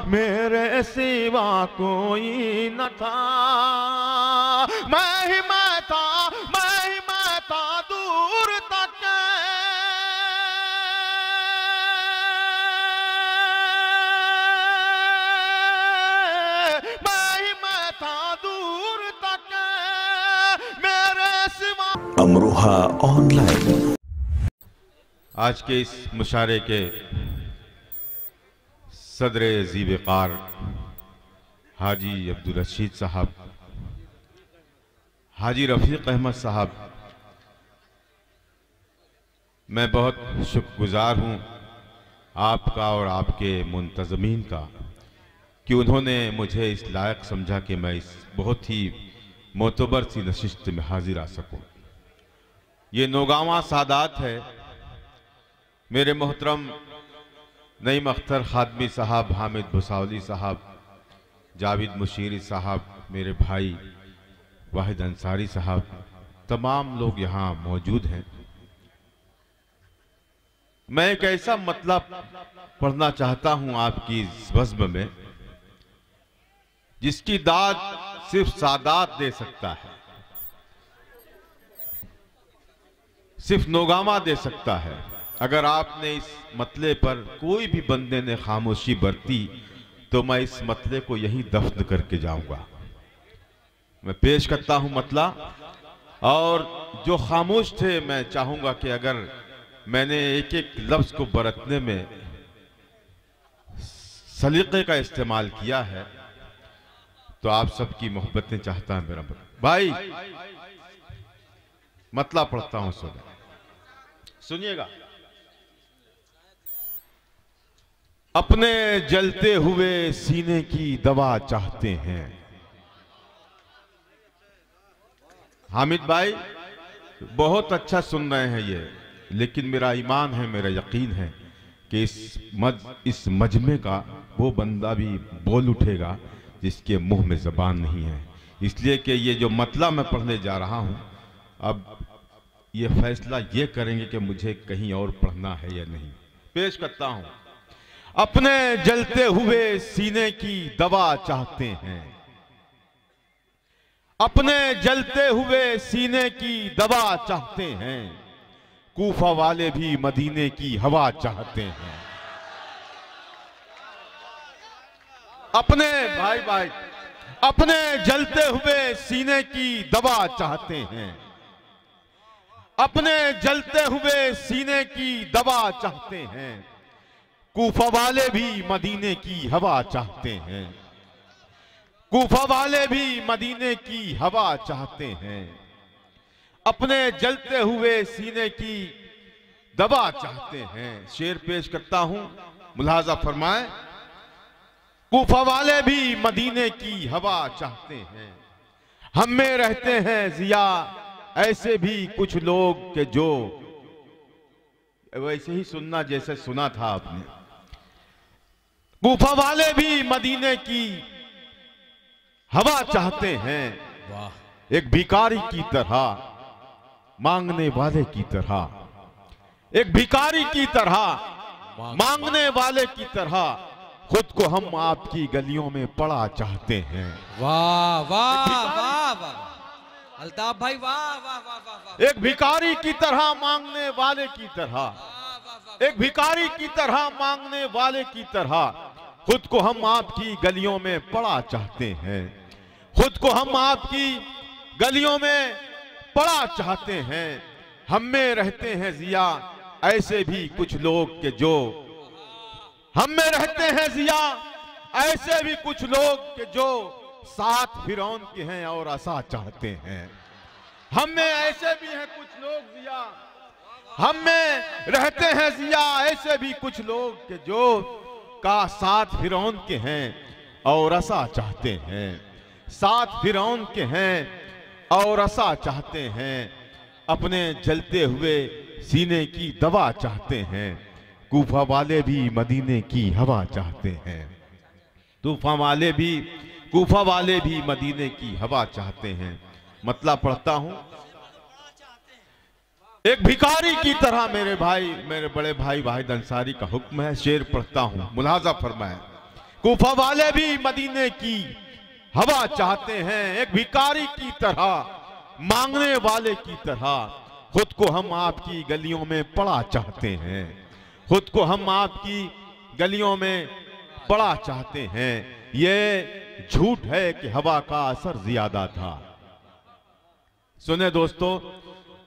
मेरे सिवा कोई न था। मैं ही मैं था, मैं ही मैं था दूर तक, मैं ही मैं था दूर तक, मेरे सिवा। अमरोहा ऑनलाइन। आज के इस मुशारे के सदर ज़ीवकार हाजी अब्दुल रशीद साहब, हाजी रफ़ीक अहमद साहब, मैं बहुत शुक्रगुजार हूँ आपका और आपके मुंतज़मीन का कि उन्होंने मुझे इस लायक समझा कि मैं इस बहुत ही मोतबर सी नशिस्त में हाजिर आ सकूँ। ये नौगावा सादात है। मेरे मोहतरम नईम अख्तर खादमी साहब, हामिद भुसावली साहब, जावेद मुशीरी साहब, मेरे भाई वाहिद अंसारी साहब, तमाम लोग यहाँ मौजूद हैं। मैं एक ऐसा मतलब पढ़ना चाहता हूँ आपकी इस बज़्म में जिसकी दाद सिर्फ सादात दे सकता है, सिर्फ नौगावा दे सकता है। अगर आपने इस मतले पर कोई भी बंदे ने खामोशी बरती तो मैं इस मतले को यहीं दफन करके जाऊंगा। मैं पेश करता हूं मतला, और जो खामोश थे मैं चाहूंगा कि अगर मैंने एक एक लफ्ज को बरतने में सलीके का इस्तेमाल किया है तो आप सबकी मोहब्बतें चाहता है मेरा भाई। मतला पढ़ता हूं, सुनिएगा। अपने जलते हुए सीने की दवा चाहते हैं। हामिद भाई बहुत अच्छा सुन रहे हैं ये, लेकिन मेरा ईमान है, मेरा यकीन है कि इस मजमे का वो बंदा भी बोल उठेगा जिसके मुंह में जबान नहीं है। इसलिए कि ये जो मतला मैं पढ़ने जा रहा हूं, अब ये फैसला ये करेंगे कि मुझे कहीं और पढ़ना है या नहीं। पेश करता हूं। अपने जलते हुए सीने की दवा चाहते हैं, अपने जलते हुए सीने की दवा चाहते हैं, कूफा वाले भी मदीने की हवा चाहते हैं। अपने भाई अपने जलते हुए सीने की दवा चाहते हैं, अपने जलते हुए सीने की दवा चाहते हैं, कूफा वाले भी मदीने की हवा चाहते हैं, कूफा वाले भी मदीने की हवा चाहते हैं। अपने जलते हुए सीने की दवा चाहते हैं। शेर पेश करता हूं, मुलाजा फरमाएं। कूफा वाले भी मदीने की हवा चाहते हैं, हम में रहते हैं जिया ऐसे भी कुछ लोग के जो, वैसे ही सुनना जैसे सुना था आपने। कूफा वाले भी मदीने की हवा चाहते हैं, एक भिखारी की तरह, मांगने वाले की तरह, एक भिखारी की तरह, मांगने वाले की तरह खुद को हम आपकी गलियों में पड़ा चाहते हैं। वाह वाह वाह वाह अल्ताफ भाई, वाह वाह वाह वाह। एक भिखारी की तरह, मांगने वाले की तरह, एक भिखारी की तरह, मांगने वाले की तरह खुद को हम आपकी गलियों में पड़ा चाहते हैं, खुद को हम आपकी गलियों में पड़ा चाहते हैं। हम में रहते हैं जिया ऐसे भी कुछ लोग के जो, हम में रहते हैं जिया ऐसे भी कुछ लोग के जो साथ फिरौन के हैं और आसा चाहते हैं। हम में ऐसे भी हैं कुछ लोग जिया, हम में रहते हैं जिया ऐसे भी कुछ लोग के जो का साथ फिरौन के हैं और आसा चाहते हैं, साथ फिरौन के हैं और आसा चाहते हैं। अपने जलते हुए सीने की दवा चाहते हैं, कूफा वाले भी मदीने की हवा चाहते हैं, तूफा वाले भी, कूफा वाले भी मदीने की हवा चाहते हैं। मतलब पढ़ता हूं। एक भिखारी की तरह मेरे भाई, मेरे बड़े भाई वाहिद अंसारी का हुक्म है, शेर पढ़ता हूं, मुलाजा फरमाए। कूफा वाले भी मदीने की हवा चाहते हैं, एक भिखारी की तरह, मांगने वाले की तरह। खुद को हम आपकी गलियों में पड़ा चाहते हैं, खुद को हम आपकी गलियों में पड़ा चाहते हैं। ये झूठ है कि हवा का असर ज्यादा था। सुने दोस्तों,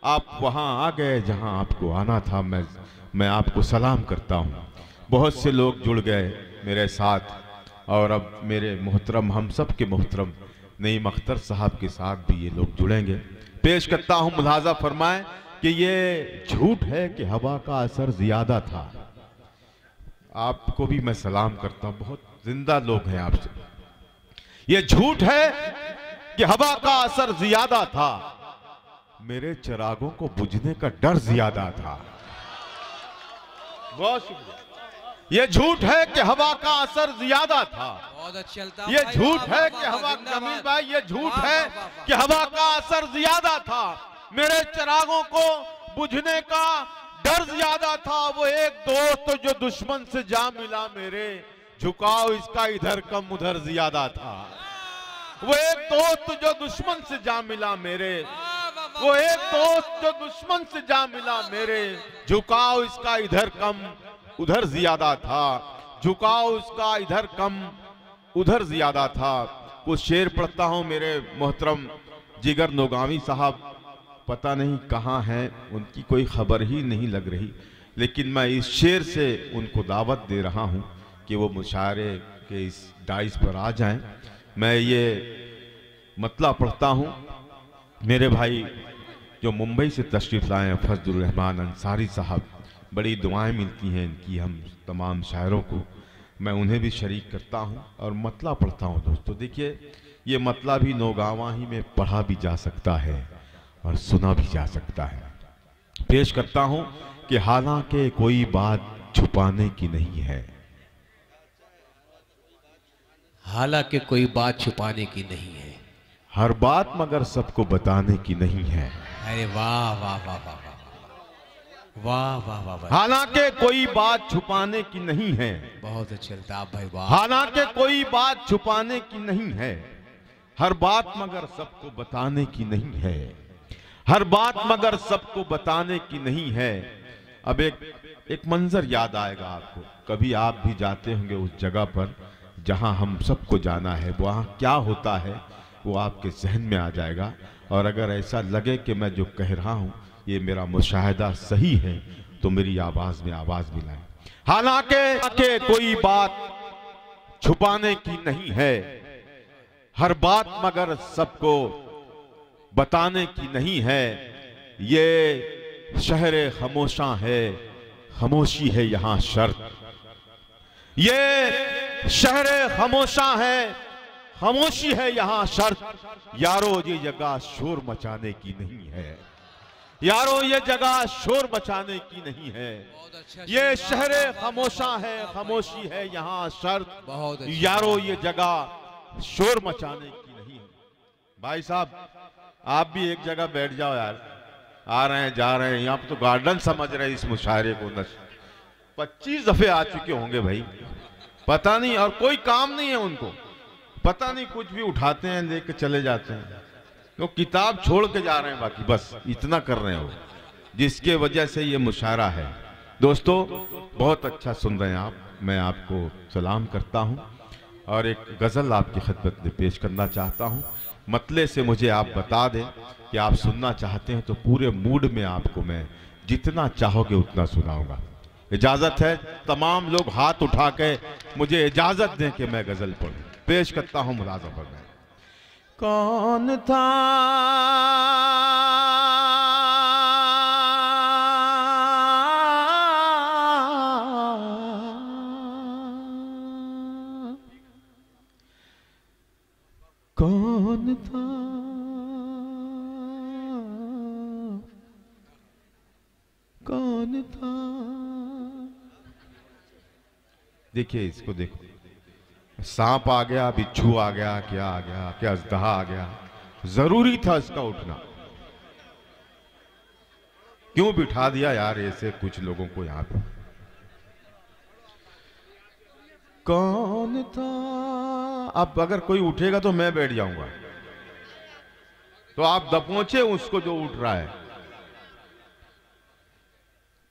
आप वहां आ गए जहां आपको आना था। मैं आपको सलाम करता हूं। बहुत से लोग जुड़ गए मेरे साथ, और अब मेरे मोहतरम, हम सब के मोहतरम नईम अख्तर साहब के साथ भी ये लोग जुड़ेंगे। पेश करता हूं, मुलाजा फरमाएं कि ये झूठ है कि हवा का असर ज्यादा था। आपको भी मैं सलाम करता हूं, बहुत जिंदा लोग हैं आपसे। ये झूठ है कि हवा का असर ज्यादा था, मेरे चिरागों को बुझने का डर ज्यादा था। बहुत शुक्रिया। ये झूठ है कि हवा का असर ज्यादा था। बहुत अच्छे अल्ताफ ये भाई, झूठ वाह, है वाह, कि वाह, हवा, जिंदाबाद। जमील भाई, ये झूठ वाह, है वाह, वाह, वाह। कि हवा का असर ज्यादा था, मेरे चिरागों को बुझने का डर ज्यादा था। वो एक दोस्त जो दुश्मन से जा मिला मेरे, झुकाव इसका इधर कम उधर ज्यादा था। वो एक दोस्त जो दुश्मन से जा मिला मेरे, वो एक दोस्त जो दुश्मन से जा मिला मेरे, झुकाव इसका इधर कम उधर ज्यादा था। झुकाव इसका इधर कम उधर ज्यादा था। कुछ शेर पढ़ता हूं। मेरे मोहतरम जिगर नोगावी साहब पता नहीं कहाँ हैं, उनकी कोई खबर ही नहीं लग रही, लेकिन मैं इस शेर से उनको दावत दे रहा हूं कि वो मुशायरे के इस डाइस पर आ जाएं। मैं ये मतला पढ़ता हूं। मेरे भाई जो मुंबई से तशरीफ़ लाए हैं, फजलुर रहमान अंसारी साहब, बड़ी दुआएं मिलती हैं इनकी हम तमाम शायरों को। मैं उन्हें भी शरीक करता हूं और मतला पढ़ता हूं। दोस्तों देखिए, ये मतला भी नौगावा ही में पढ़ा भी जा सकता है और सुना भी जा सकता है। पेश करता हूं कि हालांकि कोई बात छुपाने की नहीं है, हालांकि कोई बात छुपाने की नहीं है, हर बात मगर सबको बताने की नहीं है। अरे वाह वाह वाह वाह वाह वाह वाह वाह वाह, हालांकि कोई बात छुपाने की नहीं है, बहुत अच्छे अल्ताफ भाई, वाह। हालांकि कोई बात छुपाने की नहीं है, हर बात मगर सबको बताने की नहीं है, हर बात मगर सबको बताने की नहीं है। अब एक मंजर याद आएगा आपको, कभी आप भी जाते होंगे उस जगह पर जहां हम सबको जाना है, वहां क्या होता है वो आपके जहन में आ जाएगा। और अगर ऐसा लगे कि मैं जो कह रहा हूं ये मेरा मुशाहिदा सही है, तो मेरी आवाज में आवाज मिलाएं। हालांकि कोई बात छुपाने की नहीं है, हर बात मगर सबको बताने की नहीं है। ये शहर खामोशा है, खामोशी है यहाँ शर्त। ये शहर खामोशा है, खामोशी है यहाँ शर्त। यारो ये जगह शोर मचाने की नहीं है, यारो ये जगह शोर मचाने की नहीं है। ये शहर खामोशा है, खामोशी है यहाँ शर्त। बहुत यारो ये जगह शोर मचाने की नहीं है। भाई साहब, आप भी एक जगह बैठ जाओ यार, आ रहे हैं जा रहे हैं, यहाँ पे तो गार्डन समझ रहे हैं इस मुशायरे को। 25 दफे आ चुके होंगे भाई, पता नहीं, और कोई काम नहीं है उनको, पता नहीं कुछ भी उठाते हैं लेके चले जाते हैं, तो किताब छोड़ के जा रहे हैं, बाकी बस इतना कर रहे हो, जिसके वजह से ये मुशायरा है। दोस्तों बहुत अच्छा सुन रहे हैं आप, मैं आपको सलाम करता हूं और एक गज़ल आपकी खिदमत में पेश करना चाहता हूं। मतले से मुझे आप बता दें कि आप सुनना चाहते हैं, तो पूरे मूड में आपको मैं जितना चाहोगे उतना सुनाऊंगा। इजाजत है? तमाम लोग हाथ उठा के मुझे इजाजत दें कि मैं गजल पढ़ूं। पेश करता हूं मुलाज़ा पर मैं। कौन था कौन था कौन था। देखिए इसको देखो, सांप आ गया, बिच्छू आ गया, क्या आ गया, क्या अजदहा आ गया, जरूरी था इसका उठना। क्यों बिठा दिया यार ऐसे कुछ लोगों को यहां पे। कौन था। अब अगर कोई उठेगा तो मैं बैठ जाऊंगा, तो आप दबोचे उसको जो उठ रहा है।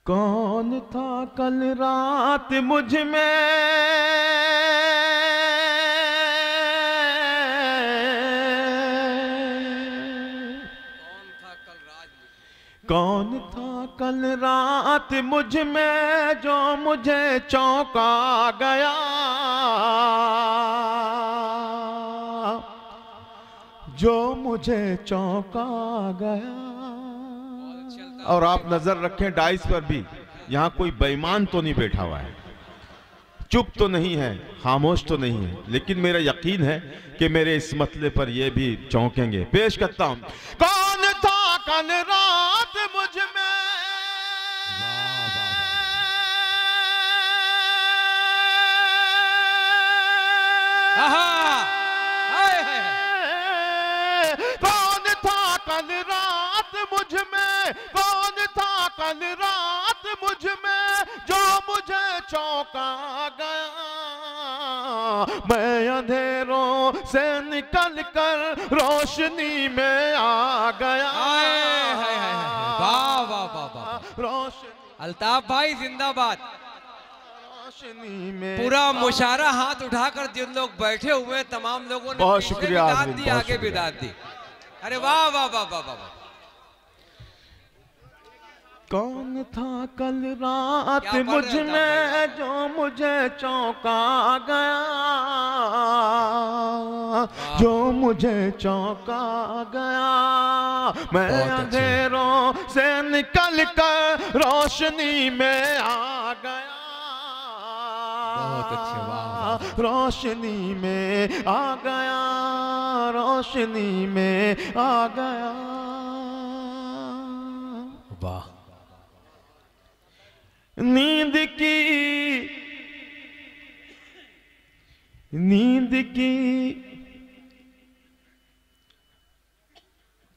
कौन था कल रात मुझ में, कौन था कल रात मुझ में जो मुझे चौंका गया, जो मुझे चौंका गया। और आप नजर रखें डाइस पर भी, यहां कोई बेईमान तो नहीं बैठा हुआ है, चुप तो नहीं है, खामोश तो नहीं है, लेकिन मेरा यकीन है कि मेरे इस मतले पर ये भी चौंकेंगे। पेश करता हूं, कौन था कल रात मुझ में, कौन था कल रात मुझ में, कौन था कल रात मुझ में जो मुझे चौंका गया। मैं अंधेरों से निकल कर रोशनी में आ गया। वाह वाह वाह वाह, रोशनी, अल्ताफ भाई जिंदाबाद। रोशनी में पूरा मुशारा हाथ उठाकर जिन लोग बैठे हुए तमाम लोगों ने बहुत पीछे शुक्रिया, भी दाद दी, आगे भी दाद दी। अरे वाह वाह वाह वाह वाह। कौन था कल रात मुझ में जो मुझे चौंका गया, जो मुझे चौंका गया। मैं अंधेरों से निकल कर रोशनी में आ गया। बहुत अच्छे, वाह। रोशनी में आ गया, रोशनी में आ गया। वाह। नींद की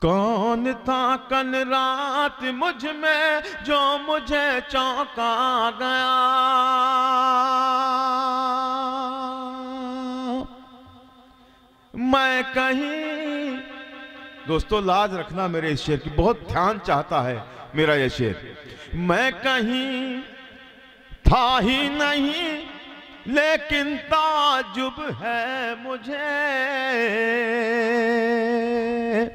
कौन था कल रात मुझ में जो मुझे चौंका गया। मैं कहीं, दोस्तों लाज रखना मेरे इस शेर की, बहुत ध्यान चाहता है मेरा ये शेर। मैं कहीं था ही नहीं लेकिन ताजुब है मुझे,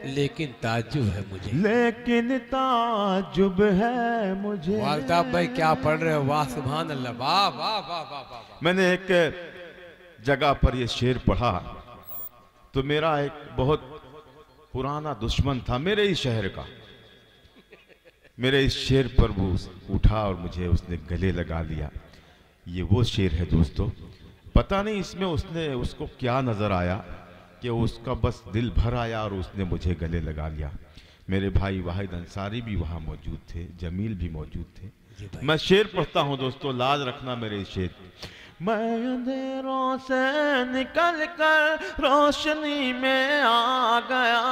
लेकिन ताजुब है मुझे, लेकिन ताजुब है मुझे। अल्ताफ भाई क्या पढ़ रहे हो, वाह सुभान अल्लाह, वाह वाह वाह वाह वाह। मैंने एक जगह पर ये शेर पढ़ा तो मेरा एक बहुत पुराना दुश्मन था मेरे इस शहर का, मेरे इस शेर पर वो उठा और मुझे उसने गले लगा लिया। ये वो शेर है दोस्तों, पता नहीं इसमें उसको क्या नज़र आया कि उसका बस दिल भर आया और उसने मुझे गले लगा लिया। मेरे भाई वाहिद अंसारी भी वहाँ मौजूद थे, जमील भी मौजूद थे। मैं शेर पढ़ता हूँ दोस्तों, लाज रखना मेरे इस शेर। मैं अंधेरों से निकल कर रोशनी में आ गया,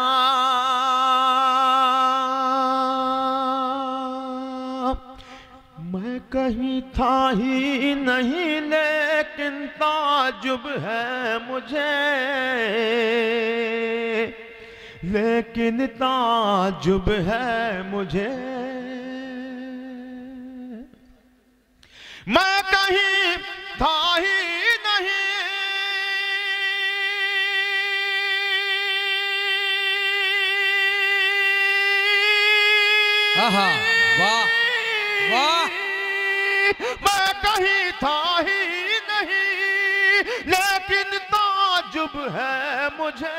मैं कहीं था ही नहीं लेकिन ताजुब है मुझे, लेकिन ताजुब है मुझे। मैं कहीं था ही नहीं वाह वाह। मैं कहीं था ही नहीं लेकिन ताजुब है मुझे,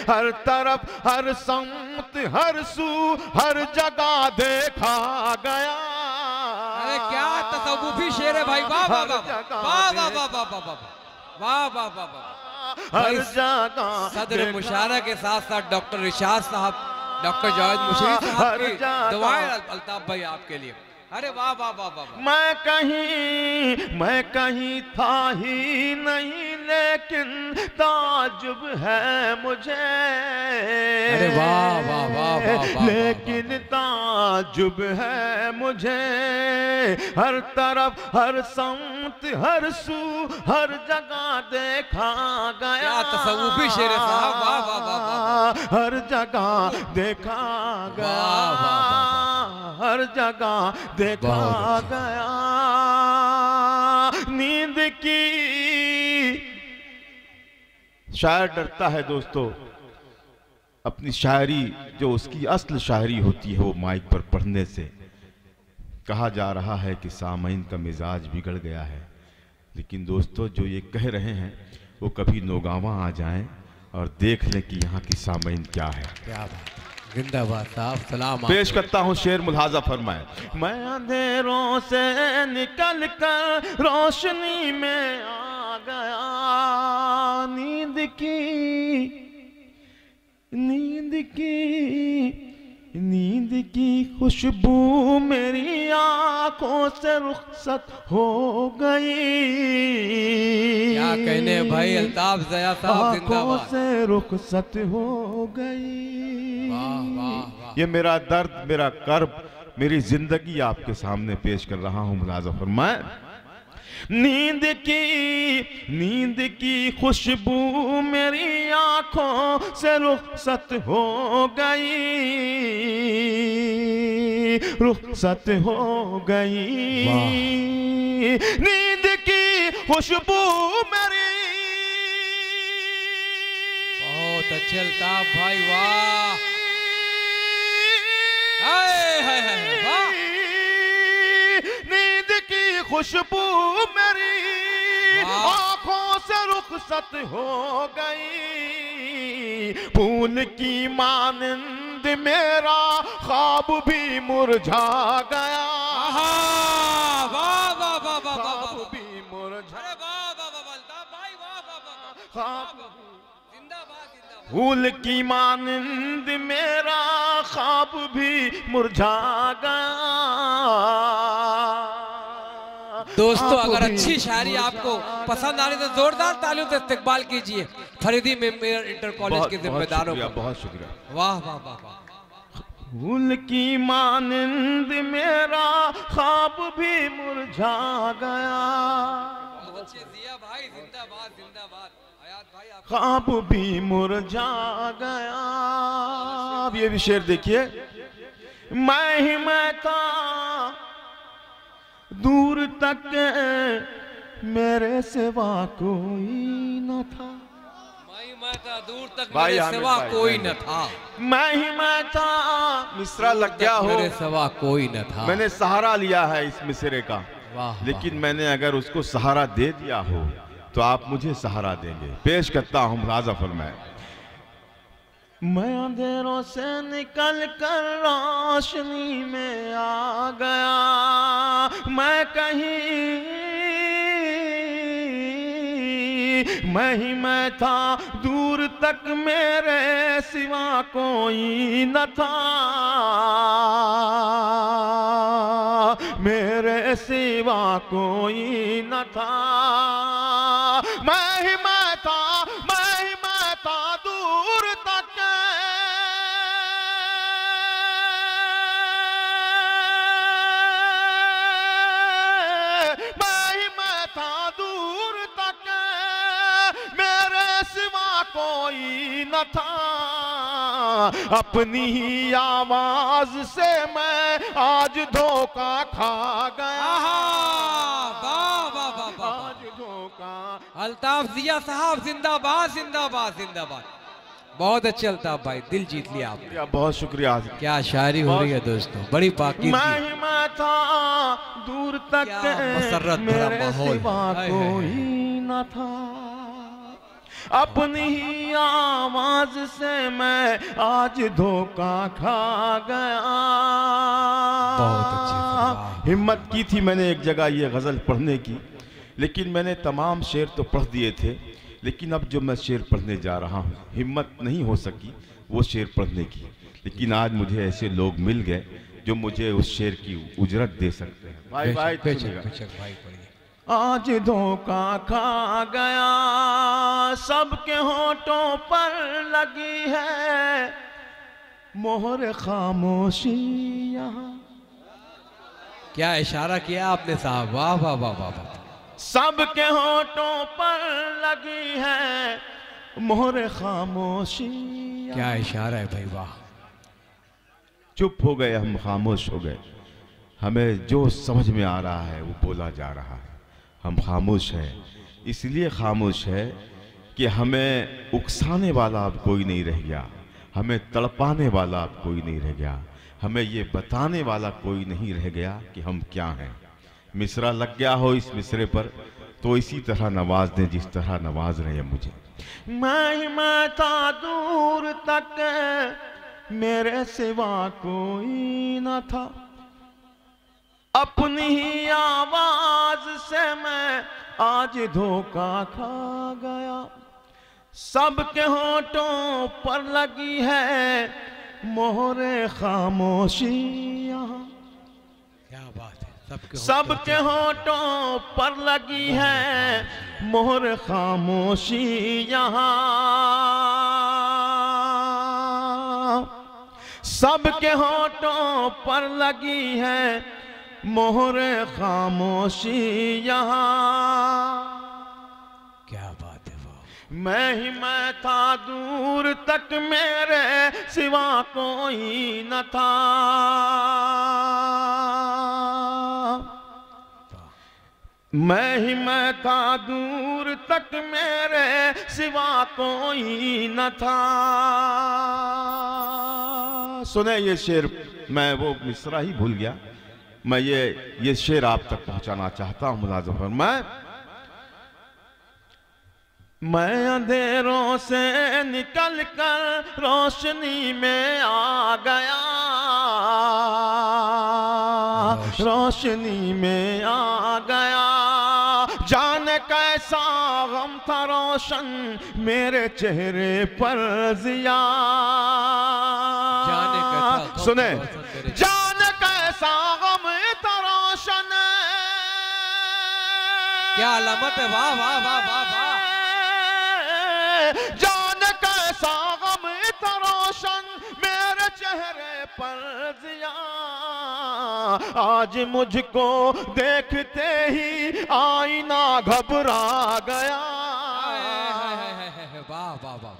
हर तरफ हर संत हर सू हर जगह देखा गया। अरे क्या तसव्वुफी शेर है भाई, वाह वाह वाह वाह वाह वाह वाह वाह वाह वाह वाह वाह। हर जगह सदर मुशारा के साथ साथ डॉक्टर रिशाद साहब, डॉक्टर जावेद मुशर्रफ साहब की दुआएं अल्ताफ भाई आपके लिए। अरे वाह वाह वाह वाह। मैं कहीं था ही नहीं लेकिन ताजुब है मुझे, अरे वाह वाह वाह वाह, लेकिन ताजुब है मुझे, हर तरफ हर समत हर सू हर जगह देखा गया। क्या तसव्वुफी शेर है साहब, वाह वाह वाह वाह। हर जगह देखा गया, हर जगह देखा गया। नींद की शायर डरता है दोस्तों अपनी शायरी, जो उसकी असल शायरी होती है वो माइक पर पढ़ने से। कहा जा रहा है कि सामईन का मिजाज बिगड़ गया है, लेकिन दोस्तों जो ये कह रहे हैं वो कभी नौगावा आ जाएं और देख लें कि यहाँ की सामईन क्या है। क्या बात, जिंदाबाद साहब, सलाम। पेश करता हूँ शेर, मुलाहाजा फरमाए। मैं अंधेरों से निकल कर रोशनी में आ गया, नींद की खुशबू मेरी आंखों से रुखसत हो गई। क्या कहने भाई अल्ताफ ज़या साहब, जिंदाबाद। आंखों से रुखसत हो गई। वाह वाह वाह। ये मेरा दर्द, मेरा कर्ब, मेरी जिंदगी आपके सामने पेश कर रहा हूँ। मुलाज़ा फरमाए। नींद की खुशबू मेरी आंखों से रुखसत हो गई, रुखसत हो गई। नींद की खुशबू मेरी। बहुत अच्छे अल्ताफ भाई, वाह। हाय हाय हाय, वाह। खुशबू मेरी आंखों से रुखसत हो गई, फूल की मानंद मेरा ख्वाब भी मुरझा गया। वाह वाह वाह वाह वाह, ख्वाब भी मुरझा, फूल की मानंद मेरा ख्वाब भी मुरझा गया। दोस्तों अगर अच्छी शायरी आपको पसंद आ रही तो जोरदार तालियों से इस्तकबाल कीजिए फरीदी मेमोरियल इंटर कॉलेज के जिम्मेदारों को। बहुत शुक्रिया। वाह वाह वाह वाह। फूल की मानंद मेरा ख्वाब भी मुरझा गया, भाई जिंदाबाद जिंदाबाद। ख्वाब भी मुरझा गया। अब ये भी शेर देखिए। मैं ही मैं था दूर तक मेरे सिवा कोई न था, मैं था दूर तक मेरे सिवा कोई न था। मैं ही मैं था, मिसरा लग गया हो, मेरे सिवा कोई न था। मैंने सहारा लिया है इस मिसरे का, लेकिन वाह। मैंने अगर उसको सहारा दे दिया हो तो आप मुझे सहारा देंगे। पेश करता हूँ, मुलाज़ा फरमाए। मैं अंधेरों से निकल कर रोशनी में आ गया, मैं ही मैं था दूर तक मेरे सिवा कोई न था, मेरे सिवा कोई न था। मैं ही मैं था दूर तक कोई न था। अपनी ही आवाज से मैं आज धोखा खा गया। आज धोखा। अल्ताफ ज़िया साहब जिंदाबाद जिंदाबाद जिंदाबाद। बहुत अच्छे अल्ताफ भाई, दिल जीत लिया आपने। बहुत शुक्रिया। क्या शायरी हो रही है दोस्तों, बड़ी बाकी। मैं था दूर तक मेरे सिवा कोई न था, अपनी ही आवाज से मैं आज धोखा खा गया। बहुत अच्छी हिम्मत की थी मैंने एक जगह ये गजल पढ़ने की, लेकिन मैंने तमाम शेर तो पढ़ दिए थे, लेकिन अब जो मैं शेर पढ़ने जा रहा हूँ हिम्मत नहीं हो सकी वो शेर पढ़ने की। लेकिन आज मुझे ऐसे लोग मिल गए जो मुझे उस शेर की उजरत दे सकते हैं। भाई भाई आज धोखा खा गया, सबके होठों पर लगी है मोहर खामोशी यहाँ। क्या इशारा किया आपने साहब, वाह वाह वाह वाह वाह। सबके होठों पर लगी है मोहर खामोशी। क्या इशारा है भाई, वाह। चुप हो गए हम, खामोश हो गए। हमें जो समझ में आ रहा है वो बोला जा रहा है, हम खामोश हैं। इसलिए खामोश है कि हमें उकसाने वाला अब कोई नहीं रह गया, हमें तड़पाने वाला अब कोई नहीं रह गया, हमें ये बताने वाला कोई नहीं रह गया कि हम क्या हैं। मिसरा लग गया हो इस मिसरे पर तो इसी तरह नवाज दें जिस तरह नवाज रहे हैं मुझे। मैं था दूर तक मेरे सिवा कोई न था, अपनी ही आवाज से मैं आज धोखा खा गया। सबके होठों पर लगी है मोहरे खामोशी यहाँ। क्या बात है, सबके होठों पर लगी है मोहर खामोशी यहाँ। सबके होठों पर लगी है मोहर खामोशी यहाँ। क्या बात है, वाह। मैं था दूर तक मेरे सिवा कोई न था, मैं था दूर तक मेरे सिवा कोई न था। सुने ये शेर, मैं वो मिसरा ही भूल गया। मैं ये शेर आप तक पहुंचाना चाहता हूं मुलाज़िम फरमाएं। मैं अंधेरों से निकल कर रोशनी में आ गया, रोशनी में आ गया। जाने कैसा गम था रोशन मेरे चेहरे पर जिया। जाने कैसा सुने, जाने कैसा गम था रोशन। क्या अलामत है, वाह वाह वाह वाह वाह। जान कैसा गम था रोशन मेरे चेहरे पर जिया। आज मुझको देखते ही आईना घबरा गया। वाह वाह वाह,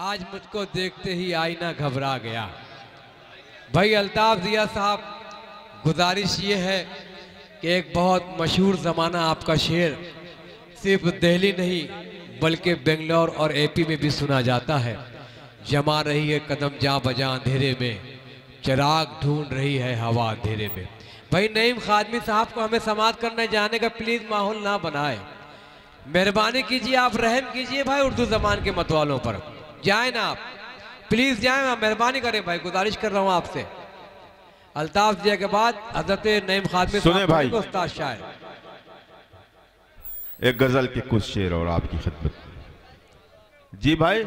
आज मुझको देखते ही आईना घबरा गया। भाई अल्ताफ ज़िया साहब, गुजारिश ये है कि एक बहुत मशहूर ज़माना आपका शेर सिर्फ दिल्ली नहीं बल्कि बेंगलोर और एपी में भी सुना जाता है। जमा रही है कदम जा बजा अंधेरे में, चिराग ढूंढ रही है हवा अंधेरे में। भाई नईम खादमी साहब को हमें समाप्त करने जाने का प्लीज़ माहौल ना बनाए, मेहरबानी कीजिए, आप रहम कीजिए भाई उर्दू ज़बान के मतवालों पर। जाए ना आप, प्लीज़ जाए, आप मेहरबानी करें भाई, गुजारिश कर रहा हूँ आपसे। अल्ताफ ज़िया के बाद हज़रत नईम खादमी सुने भाई, उस्ताद शायर एक गजल के कुछ शेर और आपकी खिदमत। जी भाई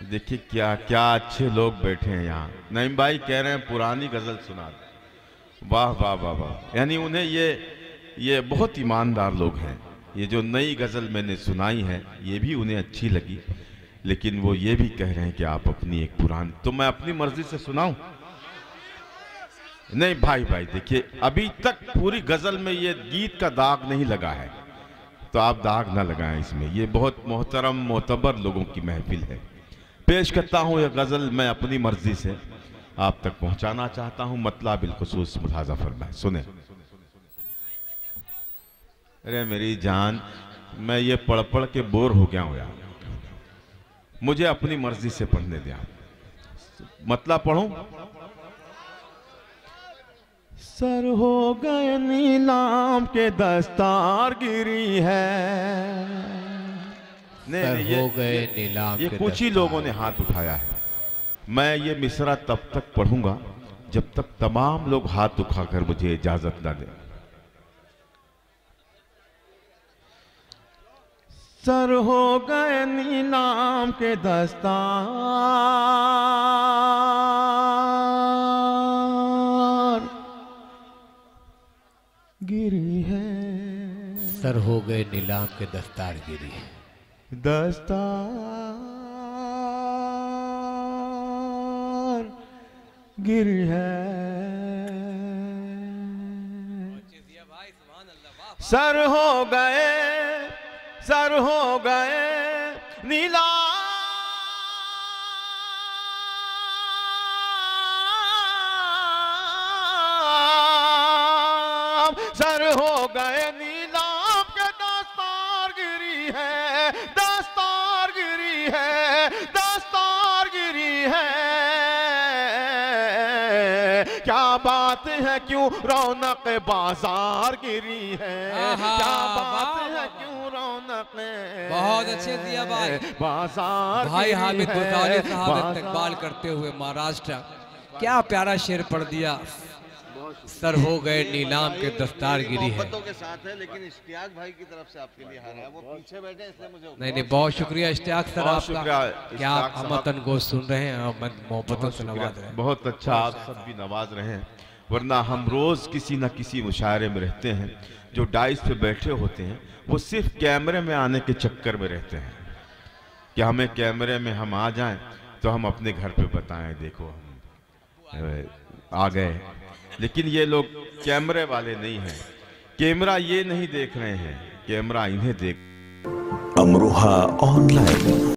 देखिए क्या क्या अच्छे लोग बैठे हैं यहाँ। नईम भाई कह रहे हैं पुरानी गजल सुना दो। वाह वाह वाह वाह, यानी उन्हें ये बहुत ईमानदार लोग हैं। ये जो नई गजल मैंने सुनाई है ये भी उन्हें अच्छी लगी, लेकिन वो ये भी कह रहे हैं कि आप अपनी एक पुरानी, तो मैं अपनी मर्जी से सुनाऊं? नहीं भाई भाई देखिए, अभी तक पूरी गजल में ये गीत का दाग नहीं लगा है, तो आप दाग ना लगाएं इसमें। ये बहुत मोहतरम मोतबर लोगों की महफिल है। पेश करता हूँ ये गजल मैं अपनी मर्जी से आप तक पहुंचाना चाहता हूँ, मतलब बिलखुसूस मुलाज़ा फरमाएं। सुने। अरे मेरी जान, मैं ये पढ़ पढ़ के बोर हो गया हूँ यार, मुझे अपनी मर्जी से पढ़ने दिया। मतलब पढ़ूं? सर हो गए नीलाम के दस्तार गिरी है। नहीं, हो गए नीलाम ये कुछ ही लोगों ने हाथ उठाया है। मैं ये मिसरा तब तक पढ़ूंगा जब तक तमाम लोग हाथ उठाकर मुझे इजाजत ना दें। सर हो गए नीलाम के दस्तार गिरी है। सर हो गए नीलाम के दस्तार गिरी है। दस्तार गिरी है। सर हो गए नीला सर हो गए नीलाम के दस्तारगिरी है। क्या बात है क्यों रौनक बाजार गिरी है। क्या बात है क्यों रौनक बहुत अच्छे दिया भाई बाजार भाई हामिद गुजारी साहब इस्तकबाल करते हुए महाराष्ट्र। क्या प्यारा शेर पढ़ दिया। सर हो गए नीलाम के दस्तारगिरी है। के साथ है, लेकिन इश्तियाक भाई की तरफ से आपके लिए हार है। वो पीछे बैठे इसलिए मुझे नहीं बहुत शुक्रिया इश्तियाक सर बहुत आपका। शुक्रिया क्या आप हमतन को सुन रहे हैं और मोहब्बतों से नवाज रहे हैं। बहुत अच्छा, आप सब भी नवाज रहे हैं। वरना हम रोज किसी न किसी मुशायरे में रहते हैं। जो डाइस पे बैठे होते हैं वो सिर्फ कैमरे में आने के चक्कर में रहते हैं कि हमें कैमरे में हम आ जाएं तो हम अपने घर पे बताएं देखो हम आ गए। लेकिन ये लोग कैमरे वाले नहीं हैं। कैमरा ये नहीं देख रहे हैं, कैमरा इन्हें देख। अमरोहा ऑनलाइन।